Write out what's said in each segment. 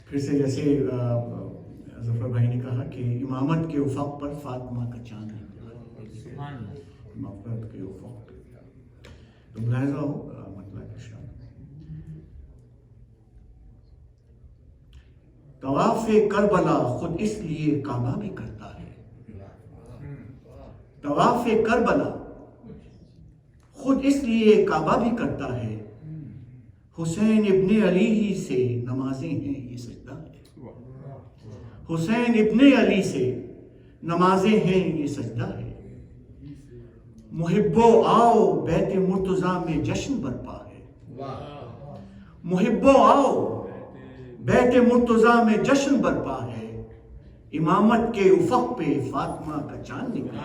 پھر سے جیسے ظفر بھائی نے کہا کہ امامت کے افق پر فاطمہ کا چاند ہے، امامت کے افق پہ تو ملاحظہ ہو مطلب ارشاد طواف کربلا خود اس لیے کعبہ بھی کرتا ہے، طواف کربلا خود اس لیے کعبہ بھی کرتا ہے، حسین ابن علی ہی سے نمازیں ہیں یہ سجدہ ہے، حسین ابن علی سے نمازیں ہیں یہ سجدہ ہے، محبو آؤ بیت مرتضیٰ میں جشن برپا ہے، محبو آؤ بیت مرتضیٰ میں جشن برپا ہے، امامت کے افق پہ فاطمہ کا چاند نکلا،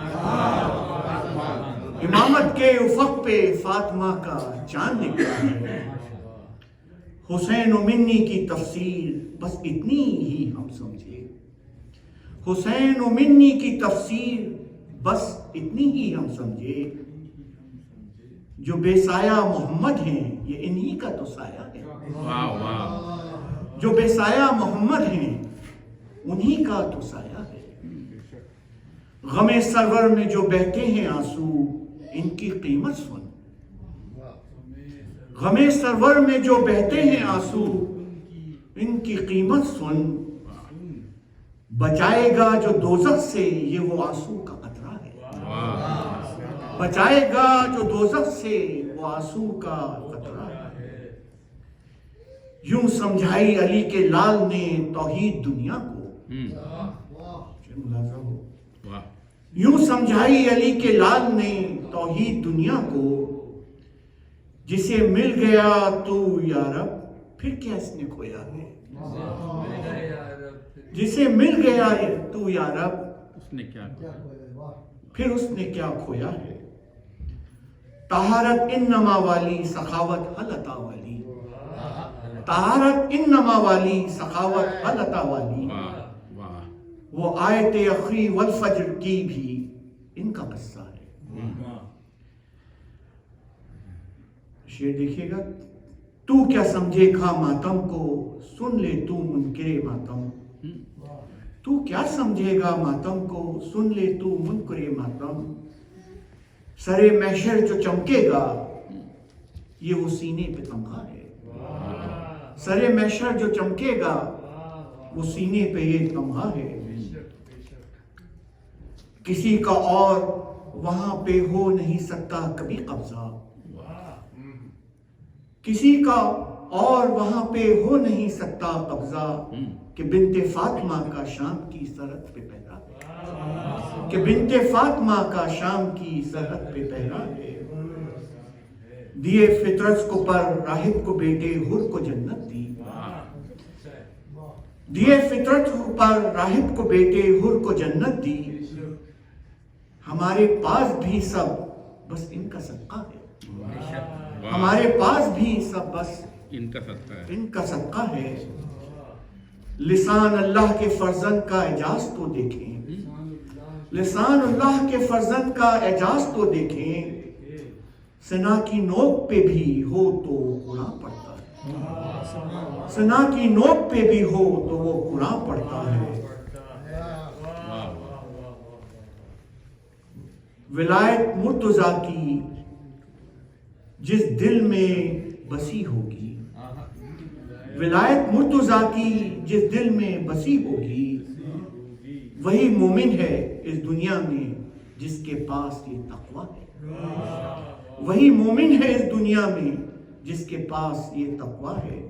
امامت کے افق پہ فاطمہ کا چاند نکلا ہے، حسین و منی کی تفسیر بس اتنی ہی ہم سمجھے، حسین و منی کی تفسیر بس اتنی ہی ہم سمجھے، جو بے سایہ محمد ہیں یہ انہی کا تو سایہ ہے، جو بے سایہ محمد ہیں انہی کا تو سایہ ہے، غم سرور میں جو بہتے ہیں آنسو ان کی قیمت سن، غم سرور میں جو بہتے ہیں آنسو ان کی قیمت سن، بچائے گا جو دوزخ سے یہ وہ آنسو کا قطرہ ہے، بچائے گا جو دوزخ سے وہ آنسو کا قطرہ ہے، یوں سمجھائی علی کے لال نے توحید دنیا کو، یوں سمجھائی علی کے لال نے توحید دنیا کو، جسے مل گیا تو یا رب پھر کیا اس نے کھویا ہے، جسے مل گیا تو یا رب پھر اس نے کیا کھویا ہے، طہارت انما والی سخاوت حل عطا والی، طہارت انما والی سخاوت حل عطا والی، وہ آیت اخری والفجر کی بھی ان کا قصہ ہے۔ شعر دیکھیے گا، تو کیا سمجھے گا ماتم کو سن لے تو منکر ماتم، تو کیا سمجھے گا ماتم کو سن لے تو منکر ماتم، سرے محشر جو چمکے گا یہ وہ سینے پہ تمغہ ہے، سرے محشر جو چمکے گا وہ سینے پہ یہ تمغہ ہے، کسی کا اور وہاں پہ ہو نہیں سکتا کبھی قبضہ، کسی کا اور وہاں پہ ہو نہیں سکتا قبضہ، کہ بنت فاطمہ کا شام کی سرحد پہ پہرا ہے، کہ بنت فاطمہ کا شام کی سرحد پہ پہرا ہے، دیے فطرت کو پر راہب کو بیٹے حر کو جنت دی، دیے فطرت کو پر راہب کو بیٹے حر کو جنت دی، ہمارے پاس بھی سب بس ان کا صدقہ ہے، ہمارے پاس بھی سب بس ان کا صدقہ ہے، لسان اللہ کے فرزند کا اعجاز تو دیکھیں، لسان اللہ کے فرزند کا اعجاز تو دیکھیں، سنا کی نوک پہ بھی ہو تو قرآن پڑھتا ہے، سنا کی نوک پہ بھی ہو تو وہ قرآن پڑھتا ہے، ولایت مرتضیٰ کی جس دل میں بسی ہوگی، ولایت مرتضیٰ کی جس دل میں بسی ہوگی، وہی مومن ہے اس دنیا میں جس کے پاس یہ تقویٰ ہے، وہی مومن ہے اس دنیا میں جس کے پاس یہ تقویٰ ہے،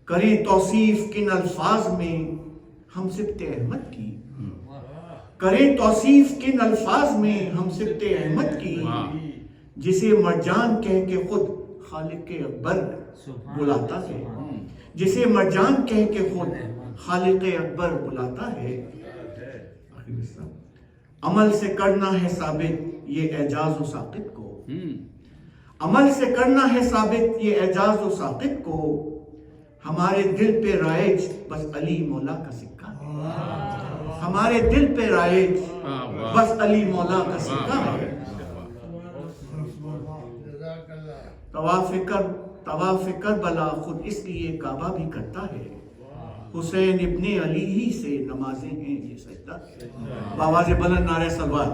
کریں توصیف کن الفاظ میں ہم سبط احمد کی، کریں توصیف کن الفاظ میں ہم سبط احمد کی، جسے مرجان کہہ کے خود خالق اکبر بلاتا ہے، جسے مرجان کہہ کے خود خالق اکبر بلاتا ہے، عمل سے کرنا ہے ثابت یہ اعجاز و ساقط کو، عمل سے کرنا ہے ثابت یہ اعجاز و ساقط کو، ہمارے دل پہ رائج بس علی مولا کا سکہ ہے، ہمارے دل پہ رائج بس علی مولا کا سکہ ہے، طواف کرب طواف کربلا خود اس لیے کعبہ بھی کرتا ہے، حسین ابن علی ہی سے نمازیں ہیں یہ سجدہ، بآواز بلند نعرہ صلوات۔